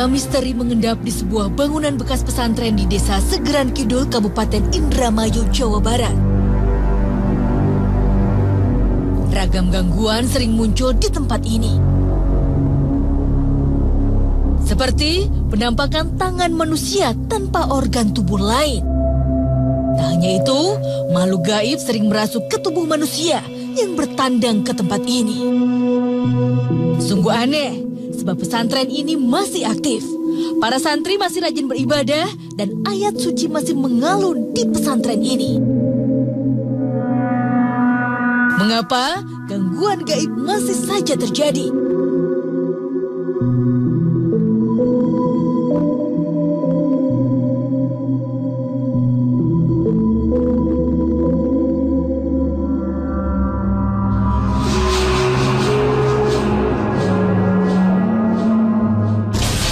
Cerita misteri mengendap di sebuah bangunan bekas pesantren di Desa Segeran Kidul, Kabupaten Indramayu, Jawa Barat. Ragam gangguan sering muncul di tempat ini. Seperti penampakan tangan manusia tanpa organ tubuh lain. Tak hanya itu, makhluk gaib sering merasuk ke tubuh manusia yang bertandang ke tempat ini. Sungguh aneh, sebab pesantren ini masih aktif. Para santri masih rajin beribadah dan ayat suci masih mengalun di pesantren ini. Mengapa gangguan gaib masih saja terjadi?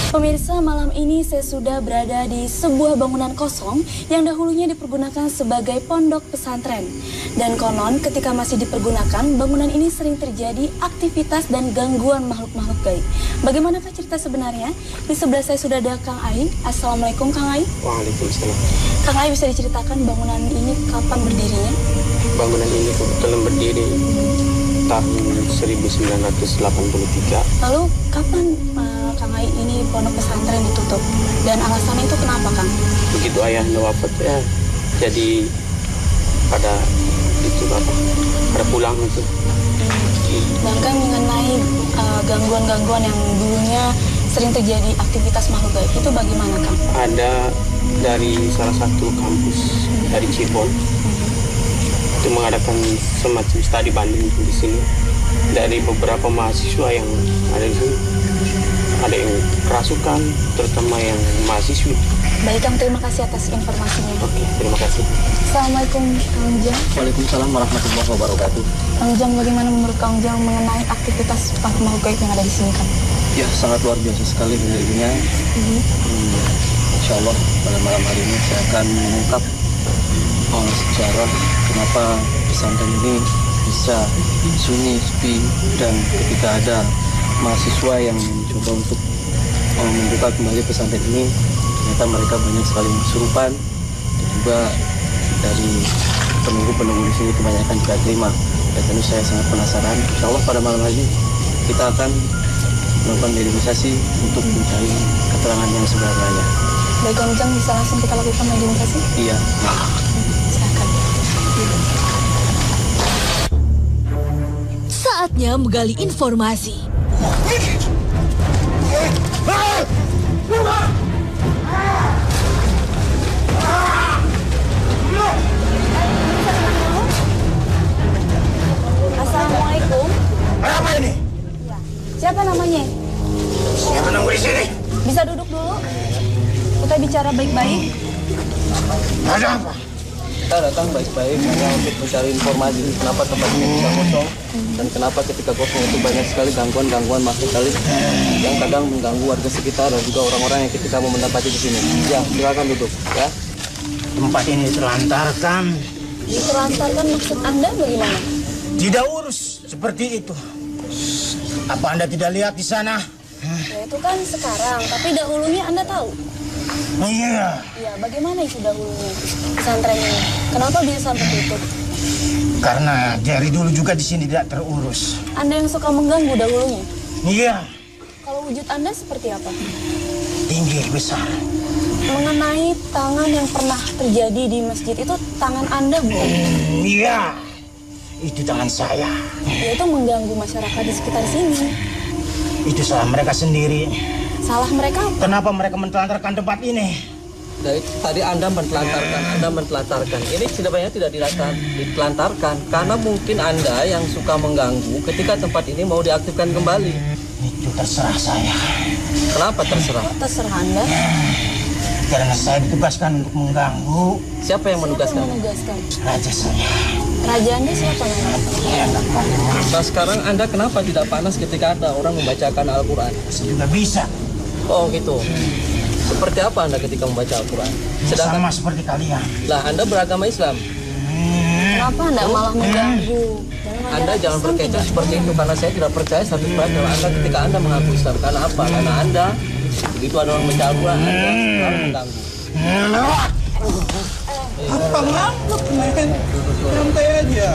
Pemirsa, malam ini saya sudah berada di sebuah bangunan kosong yang dahulunya dipergunakan sebagai pondok pesantren. Dan konon ketika masih dipergunakan, bangunan ini sering terjadi aktivitas dan gangguan makhluk-makhluk gaib. Bagaimanakah cerita sebenarnya? Di sebelah saya sudah ada Kang Ai. Assalamualaikum Kang Ai. Waalaikumsalam. Kang Ai, bisa diceritakan bangunan ini kapan berdirinya? Bangunan ini kebetulan berdiri tahun 1983. Lalu kapan Kang Ai ini pondok pesantren ditutup? Dan alasannya itu kenapa, Kang? Begitu ayahnya wafat ya, jadi pada pulang itu. Dan kan mengenai gangguan-gangguan yang dulunya sering terjadi aktivitas makhluk gaib itu bagaimana, Kang? Ada dari salah satu kampus dari Cirebon itu mengadakan semacam studi banding di sini. Dari beberapa mahasiswa yang ada di sini, ada yang kerasukan, terutama yang mahasiswi. Baik, Kang, terima kasih atas informasinya. Oke, terima kasih. Assalamualaikum, Kang Ujang. Waalaikumsalam warahmatullahi wabarakatuh. Kang Ujang, bagaimana menurut Kang Ujang mengenai aktivitas makhluk gaib yang ada di sini, Kang? Ya, sangat luar biasa sekali benarnya. Insya Allah pada malam hari ini saya akan mengungkap sejarah kenapa pesantren ini bisa sunyi, sepi, dan ketika ada mahasiswa yang mencoba untuk membuka kembali pesantren ini, ternyata mereka banyak sekali kesurupan, dan juga dari penunggu-penunggu di sini kebanyakan juga terima. Dan tentu saya sangat penasaran. Insya Allah pada malam hari ini kita akan melakukan mediumisasi untuk mencari keterangan yang sebenarnya. Baik, Kang Ujang, bisa langsung kita lakukan mediumisasi? Iya. Silakan. Saatnya menggali informasi. Assalamualaikum. Apa ini? Ya. Siapa namanya? Siapa nunggu di sini? Bisa duduk dulu. Kita bicara baik-baik. Ada apa? Kita datang baik-baik hanya untuk mencari informasi kenapa tempat ini bisa kosong dan kenapa ketika kosong itu banyak sekali gangguan makhluk gaib yang kadang mengganggu warga sekitar dan juga orang-orang yang ketika mau menempati di sini. Ya, silakan duduk ya. Tempat ini terlantarkan. Ditelantarkan maksud Anda bagaimana? Tidak urus seperti itu. Apa Anda tidak lihat di sana? Ya, itu kan sekarang, tapi dahulunya Anda tahu. Iya. Ya, bagaimana itu dahulunya pesantren ini? Kenapa bisa tertutup? Karena dari dulu juga di sini tidak terurus. Anda yang suka mengganggu dahulunya? Iya. Kalau wujud Anda seperti apa? Tinggi besar. Mengenai tangan yang pernah terjadi di masjid itu tangan Anda bukan? Iya. Itu tangan saya. Ya, itu mengganggu masyarakat di sekitar sini. Itu salah mereka sendiri. Salah mereka apa? Kenapa mereka mentelantarkan tempat ini? Dari tadi Anda mentelantarkan. Ini sebenarnya tidak ditelantarkan karena mungkin Anda yang suka mengganggu ketika tempat ini mau diaktifkan kembali. Itu terserah saya. Kenapa terserah? Oh, terserah Anda. Karena saya ditugaskan untuk mengganggu. Siapa yang menugaskan? Raja saya. Raja Anda siapa namanya? Iya, Nah, sekarang Anda kenapa tidak panas ketika ada orang membacakan Al-Quran? saya juga bisa. Oh gitu. Seperti apa Anda ketika membaca Al-Quran? Sama seperti kalian. Lah, Anda beragama Islam. Kenapa Anda malah mengganggu? Anda jangan berkecoh seperti itu karena saya tidak percaya satu pada Anda ketika Anda mengaku Islam. Karena apa? Karena Anda Begitu ada orang baca Al-Quran, Anda selalu mengganggu. Apa ngambek, men? Santai aja.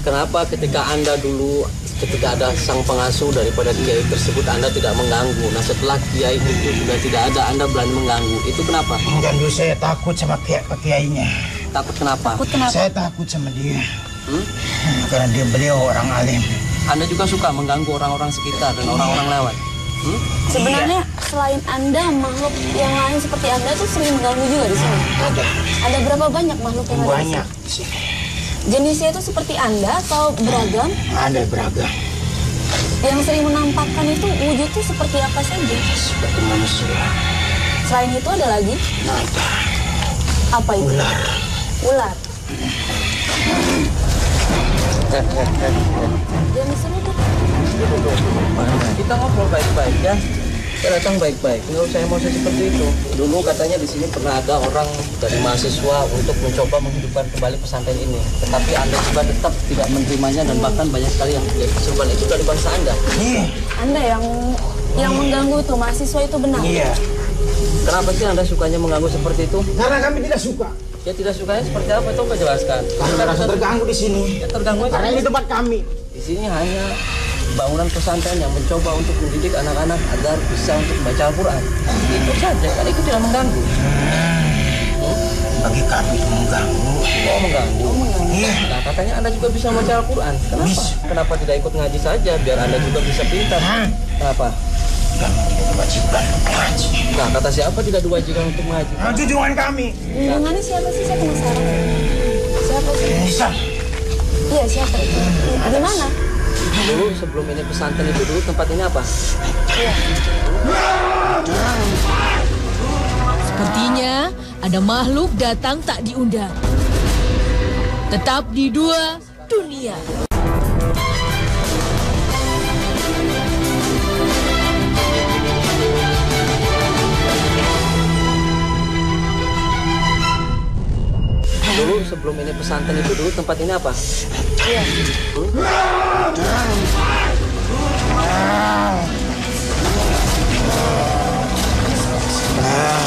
Kenapa ketika Anda dulu, ketika ada sang pengasuh daripada kiai tersebut, Anda tidak mengganggu? Nah setelah kiai itu sudah tidak ada, Anda berani mengganggu. Itu kenapa? Enggak, dulu saya takut sama kiainya. Takut kenapa? Takut kenapa? Saya takut sama dia. Karena beliau orang alim. Anda juga suka mengganggu orang-orang sekitar dan orang-orang lewat? Sebenarnya selain Anda, makhluk yang lain seperti Anda tuh sering mengganggu juga di sini. Ada berapa banyak makhluk yang ada di sini? Banyak di sini. Jenisnya itu seperti Anda atau beragam? Ada beragam. Yang sering menampakkan itu wujudnya seperti apa saja? Seperti manusia. Selain itu ada lagi? Ada. Apa itu? Ular. Ular. Jangan diseruduk. Kita ngobrol baik-baik ya. Kita datang baik-baik. Nggak usah emosi seperti itu. Dulu katanya di sini pernah ada orang dari mahasiswa untuk mencoba menghidupkan kembali pesantren ini. Tetapi Anda juga tetap tidak menerimanya dan bahkan banyak sekali yang kesurupan itu dari bangsa Anda. Iya. Anda yang mengganggu itu, mahasiswa itu benar? Iya. Kenapa sih Anda sukanya mengganggu seperti itu? Karena kami tidak suka. Ya tidak sukanya seperti apa itu Pak jelaskan. Kami merasa terganggu di sini. Ya terganggu Karena ini tempat kami. Di sini hanya bangunan pesantren yang mencoba untuk mendidik anak-anak agar bisa untuk membaca Al-Quran. Itu saja, kan itu tidak mengganggu. Bagi kami itu mengganggu. Oh mengganggu. Iya. Nah katanya Anda juga bisa membaca Al-Quran. Kenapa? Bisa. Kenapa tidak ikut ngaji saja biar Anda juga bisa pintar? Kenapa? Kami tidak diwajibkan untuk mengaji. Nah kata siapa tidak diwajibkan untuk mengaji? Nah, tujuan kami. Junjungannya siapa sih? Saya penasaran. Siapa sih? Bisa. Iya, siapa itu? Di mana? Dulu sebelum ini pesantren itu dulu tempat ini apa? Sepertinya ada makhluk datang tak diundang. Tetap di Dua Dunia. Dulu sebelum ini pesantren itu dulu tempat ini apa?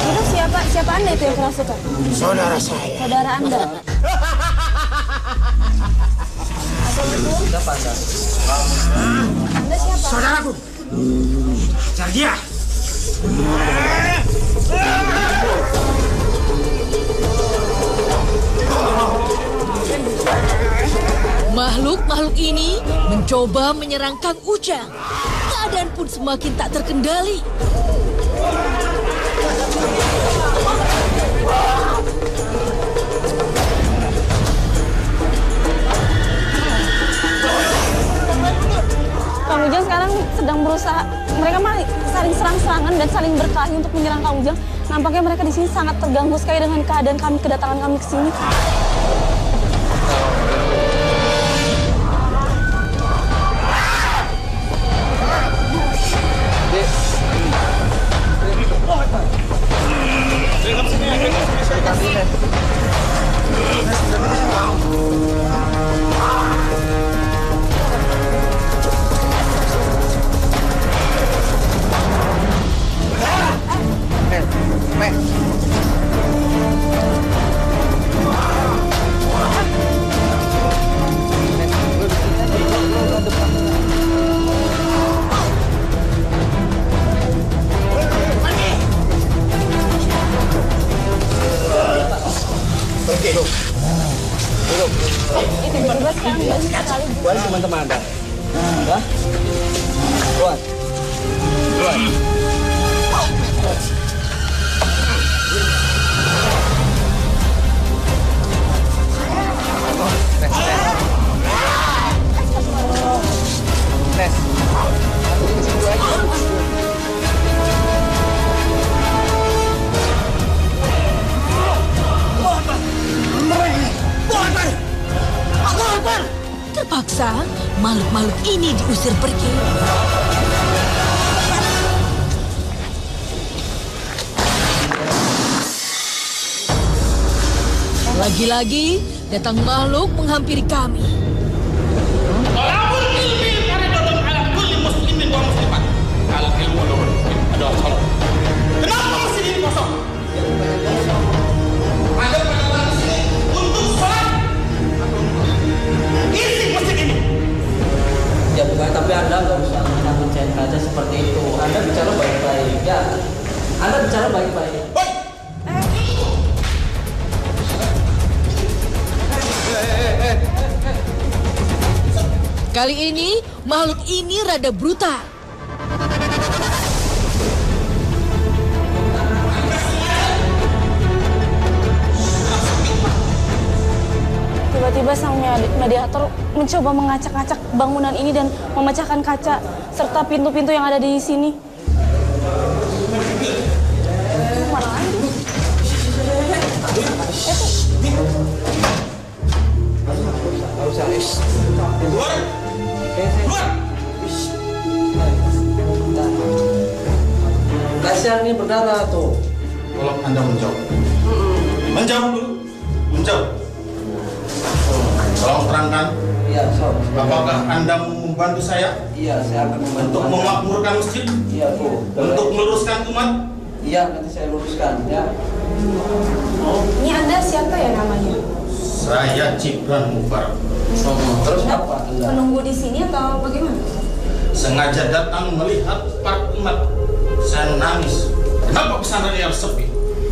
Itu siapa Anda itu yang kerasukan? Saudara saya. Saudara Anda. Siapa Anda? Anda siapa? Saudaraku. Cari dia. Makhluk-makhluk ini mencoba menyerang Kang Ujang. Keadaan pun semakin tak terkendali. Kang Ujang sekarang sedang berusaha, mereka saling serang-serangan dan saling berkelahi untuk menyerang Kang Ujang. Nampaknya mereka di sini sangat terganggu sekali dengan keadaan kami, kedatangan kami ke sini. Tiba-tiba sekarang banyak sekali. Buat teman-teman Anda. Ya? Buat. Terpaksa, makhluk-makhluk ini diusir pergi. Lagi-lagi, datang makhluk menghampiri kami. Talabul ilmi faridotun ala kulli muslimin wa muslimat. Al ilmu nurun. Ada salah. Kenapa masjid ini kosong? Anda datang ke sini untuk sholat atau isi masjid ini? Ya bukan, tapi Anda nggak usah mencain kaca seperti itu. Anda bicara baik-baik, ya. Anda bicara baik-baik. Kali ini, makhluk ini rada brutal. Tiba-tiba sang mediator mencoba mengacak-acak bangunan ini dan memecahkan kaca serta pintu-pintu yang ada di sini. Mana lagi? Keluar! Keluar! Kasihan ini berdarah tuh. Tolong Anda menjauh. Menjauh dulu. Menjauh. Tolong terangkan. Iya, Sob. Apakah Anda membantu saya? Iya, saya akan membantu Untuk Anda. memakmurkan masjid? Iya, Bu. Untuk meluruskan umat? Iya, nanti saya luruskan, ya. Ini Anda siapa ya namanya? Saya Gibran Mubarak. Terus apa Anda? Menunggu di sini atau bagaimana? Sengaja datang melihat para umat. Saya nangis. Kenapa pesantren yang sepi?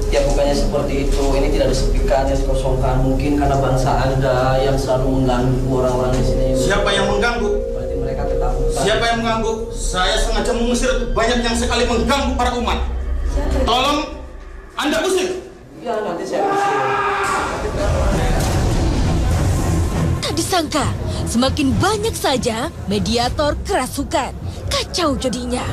Ya bukannya seperti itu, ini tidak disepikan, ya dikosongkan. Mungkin karena bangsa Anda yang selalu mengganggu orang-orang di sini. Siapa yang mengganggu? Berarti mereka ketakutan. Siapa yang mengganggu? Saya sengaja mengusir banyak yang sekali mengganggu para umat. Siapa? Tolong Anda usir. Ya nanti saya usir. Tak disangka, semakin banyak saja mediator kerasukan. Kacau jadinya.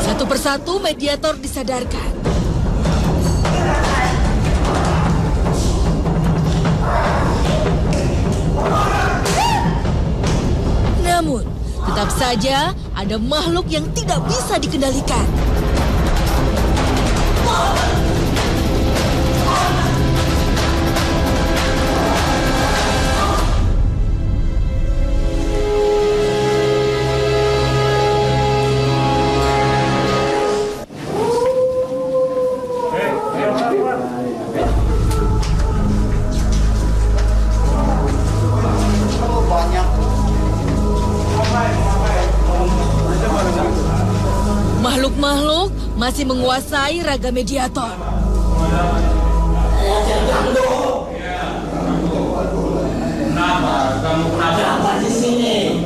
Satu persatu mediator disadarkan. Namun, tetap saja ada makhluk yang tidak bisa dikendalikan. Makhluk-makhluk masih menguasai raga mediator. Kenapa di sini?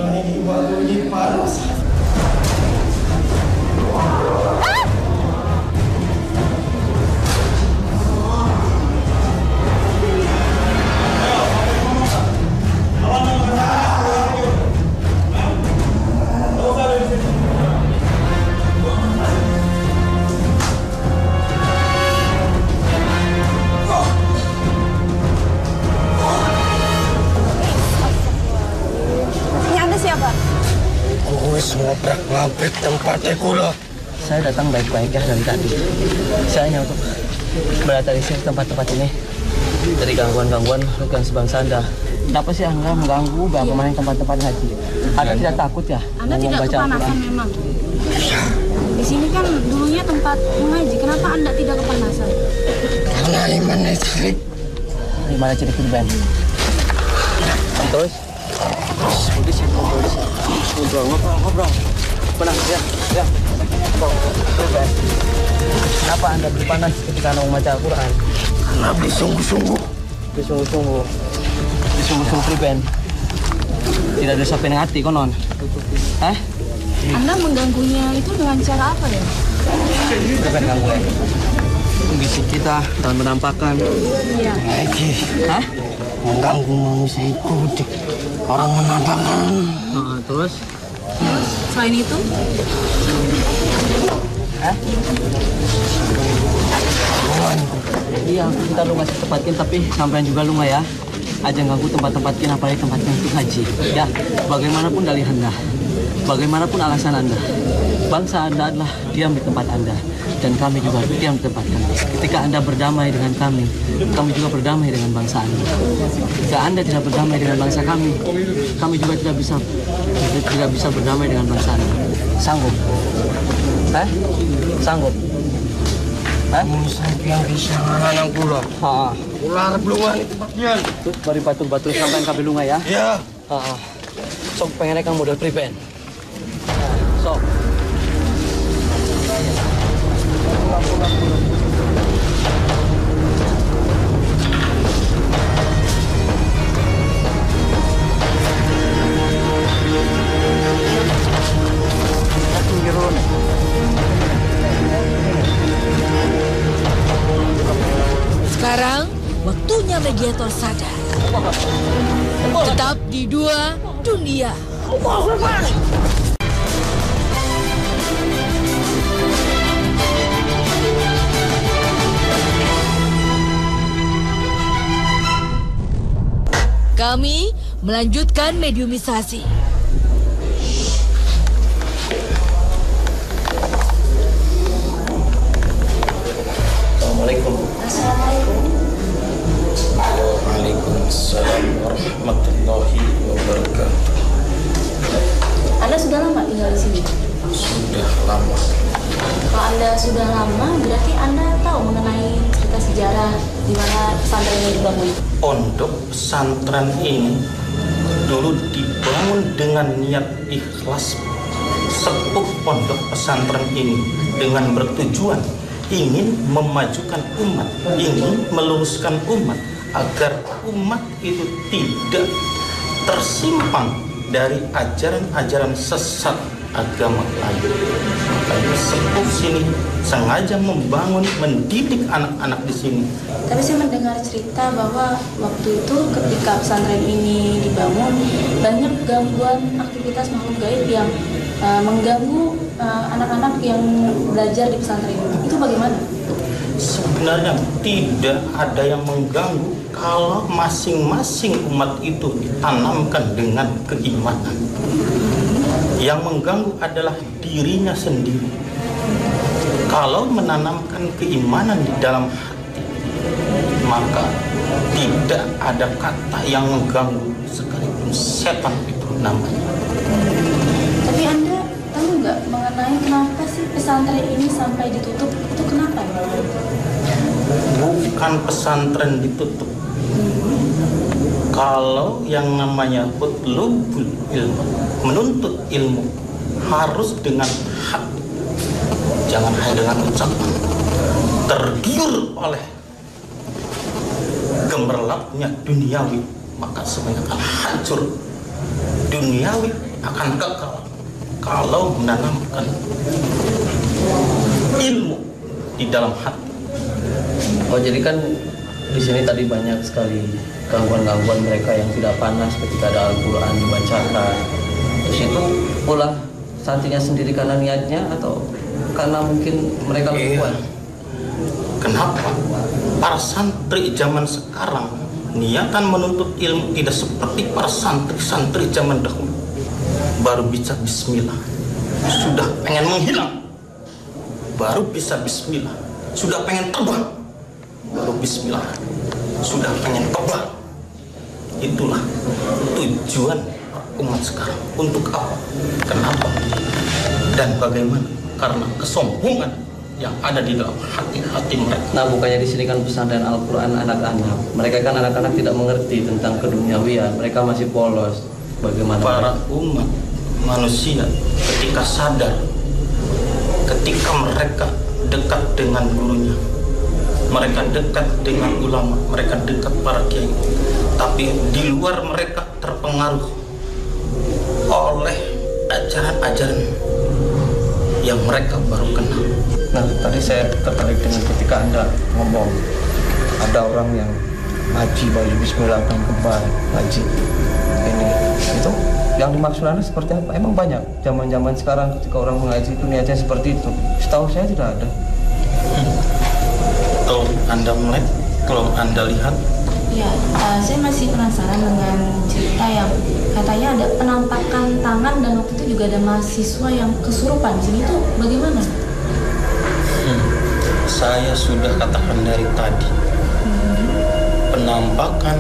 ngobrak-ngabrik tempatnya kula. Saya datang baik-baik ya dari tadi. Saya hanya untuk beratarisir tempat-tempat ini dari gangguan-gangguan bukan sebangsa Anda. Kenapa sih Anda mengganggu bagaimana tempat-tempat haji? Anda tidak takut ya? Anda tidak kepanasan memang. Di sini kan dulunya tempat mengaji. Kenapa Anda tidak kepanasan? Karena iman listrik. Gimana ciri Ben? Terus? Polisi. Ngobrol. Tenang ya. Ben. Kenapa Anda berpanas ketika Anda membaca Al-Quran? Karena bersungguh-sungguh. Bersungguh-sungguh Ben. Tidak ada sampai hati konon. Anda mengganggunya itu dengan cara apa ya? Bukan ganggu ya. Bisik kita dalam penampakan. Iya. Lagi. Mengganggu manusia itu orang menampakkan. Terus? Selain itu? Iya, kita lu ngasih tempatin tapi sampean juga lu nggak ya? Ajang ganggu tempat-tempat kita, apalagi tempatnya untuk haji. Ya, bagaimanapun dalih Anda, bagaimanapun alasan Anda, bangsa Anda adalah diam di tempat Anda. Dan kami juga diam di tempat kami. Ketika Anda berdamai dengan kami juga berdamai dengan bangsa Anda. Jika Anda tidak berdamai dengan bangsa kami juga tidak bisa berdamai dengan bangsa Anda. Sanggup? Sanggup? Yang bisa ngalang kula. Ular belum itu bagian. Terus bari batur-batur sampai kabel lunga ya? Iya. Sok pengen kang model prevent. Sok. Sekarang waktunya Mediator sadar. Tetap di Dua Dunia. Kami melanjutkan mediumisasi. Assalamualaikum. Waalaikumsalam warahmatullahi wabarakatuh. Anda sudah lama tinggal di sini? Sudah lama. Kalau Anda sudah lama, berarti Anda tahu mengenai cerita sejarah di mana pesantren ini dibangun. Pondok pesantren ini dulu dibangun dengan niat ikhlas. Sepuh pondok pesantren ini dengan bertujuan ingin memajukan umat, ingin meluruskan umat agar umat itu tidak tersimpang dari ajaran-ajaran sesat agama lain. Makanya sepuh sini sengaja membangun, mendidik anak-anak di sini. Tapi saya mendengar cerita bahwa waktu itu ketika pesantren ini dibangun, banyak gangguan aktivitas makhluk gaib yang mengganggu anak-anak yang belajar di pesantren ini. Itu bagaimana? Sebenarnya tidak ada yang mengganggu kalau masing-masing umat itu ditanamkan dengan keimanan. Yang mengganggu adalah dirinya sendiri. Kalau menanamkan keimanan di dalam hati, maka tidak ada kata yang mengganggu, sekalipun setan itu namanya. Tapi Anda tahu nggak mengenai kenapa sih pesantren ini sampai ditutup? Itu kenapa? Bukan pesantren ditutup. Kalau yang namanya hutlubul ilmu, menuntut ilmu harus dengan hati, jangan hanya dengan ucapan. Tergiur oleh gemerlapnya duniawi, maka semuanya akan hancur. Duniawi akan kekal kalau menanamkan ilmu di dalam hati. Oh, jadi kan di sini tadi banyak sekali gangguan-gangguan mereka yang tidak panas ketika ada Al-Quran dibacakan. Terus itu pula santrinya sendiri karena niatnya atau karena mungkin mereka lebih kuat? Kenapa? Para santri zaman sekarang niatan menuntut ilmu tidak seperti para santri-santri zaman dahulu. Baru bisa bismillah, sudah pengen menghilang, baru bisa bismillah. Sudah pengen terbang, baru bismillah. Sudah pengen terbang. Itulah tujuan umat sekarang. Untuk apa? Kenapa? Dan bagaimana? Karena kesombongan yang ada di dalam hati-hati mereka. Nah, bukannya di sini kan pesantren Al-Quran anak-anak. Mereka kan anak-anak tidak mengerti tentang keduniawian. Mereka masih polos. Bagaimana para umat manusia ketika sadar, ketika mereka dekat dengan gurunya, mereka dekat dengan ulama, mereka dekat para kiai, tapi di luar mereka terpengaruh oleh ajaran-ajaran yang mereka baru kenal. Nah, tadi saya tertarik dengan ketika Anda ngomong ada orang yang ngaji baju bismillah akan kembar ngaji ini itu yang dimaksud Anda seperti apa? Emang banyak zaman-zaman sekarang ketika orang mengaji itu niatnya seperti itu? Setahu saya tidak ada. Kalau Anda melihat, kalau Anda lihat, Ya, saya masih penasaran dengan cerita yang katanya ada penampakan tangan dan waktu itu juga ada mahasiswa yang kesurupan. Sini tuh bagaimana? Saya sudah katakan dari tadi, penampakan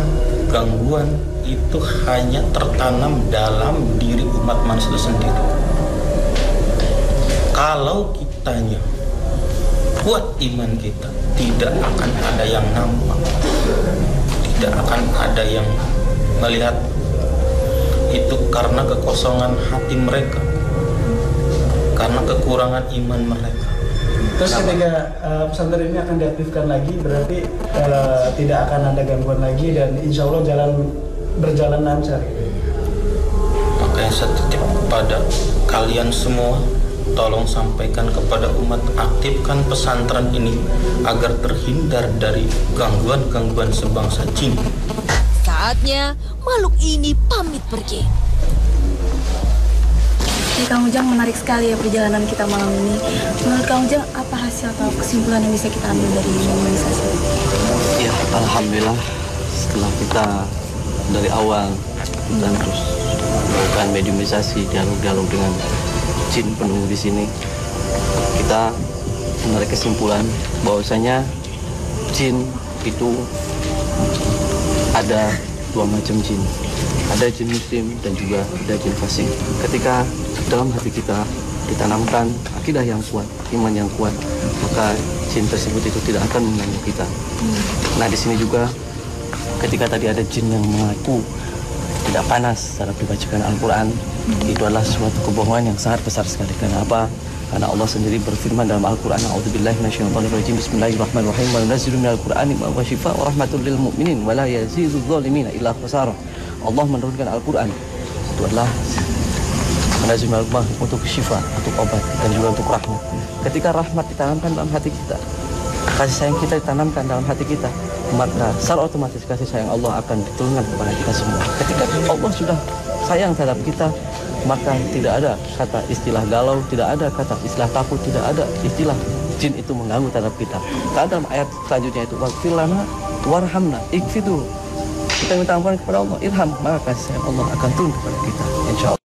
gangguan itu hanya tertanam dalam diri umat manusia sendiri. Kalau kitanya kuat iman kita, tidak akan ada yang nampak, tidak akan ada yang melihat. Itu karena kekosongan hati mereka, karena kekurangan iman mereka. Terus ketika pesantren ini akan diaktifkan lagi, berarti tidak akan ada gangguan lagi dan insya Allah berjalan lancar. Makanya saya titip pada kalian semua, tolong sampaikan kepada umat, aktifkan pesantren ini agar terhindar dari gangguan-gangguan sebangsa jin. Saatnya makhluk ini pamit pergi. Kang Ujang, menarik sekali ya perjalanan kita malam ini. Menurut Kang Ujang, apa hasil atau kesimpulan yang bisa kita ambil dari mediumisasi? Ya, alhamdulillah setelah kita dari awal dan terus melakukan mediumisasi, dialog dengan jin penunggu di sini, kita menarik kesimpulan bahwasanya jin itu ada dua macam jin. Ada jin muslim dan juga ada jin fasik. Ketika dalam hati kita ditanamkan akidah yang kuat, iman yang kuat, maka jin tersebut itu tidak akan mengganggu kita. Nah, di sini juga ketika tadi ada jin yang mengaku tidak panas saat dibacakan Al-Quran, itu adalah suatu kebohongan yang sangat besar sekali. Kenapa? Karena Allah sendiri berfirman dalam Al-Quran, A'udzubillahi minasyaitonirrajim, Bismillahirrahmanirrahim, wa nunazzilu minal Qur'ani ma huwa shifaa'un wa rahmatul lil mu'minin wa la yazidudz zalimina illa khasara. Allah menurunkan Al-Quran, itu adalah menazzilu minal Qur'an untuk syifa, untuk obat dan juga untuk rahmat. Ketika rahmat ditanamkan dalam hati kita, kasih sayang kita ditanamkan dalam hati kita, maka secara otomatis kasih sayang Allah akan diturunkan kepada kita semua. Ketika Allah sudah sayang terhadap kita, maka tidak ada kata istilah galau, tidak ada kata istilah takut, tidak ada istilah jin itu mengganggu terhadap kita. Karena dalam ayat selanjutnya itu waghfir lana warhamna ikfidu, kita minta ampun kepada Allah, irham, maka kasih sayang Allah akan turun kepada kita, insya Allah.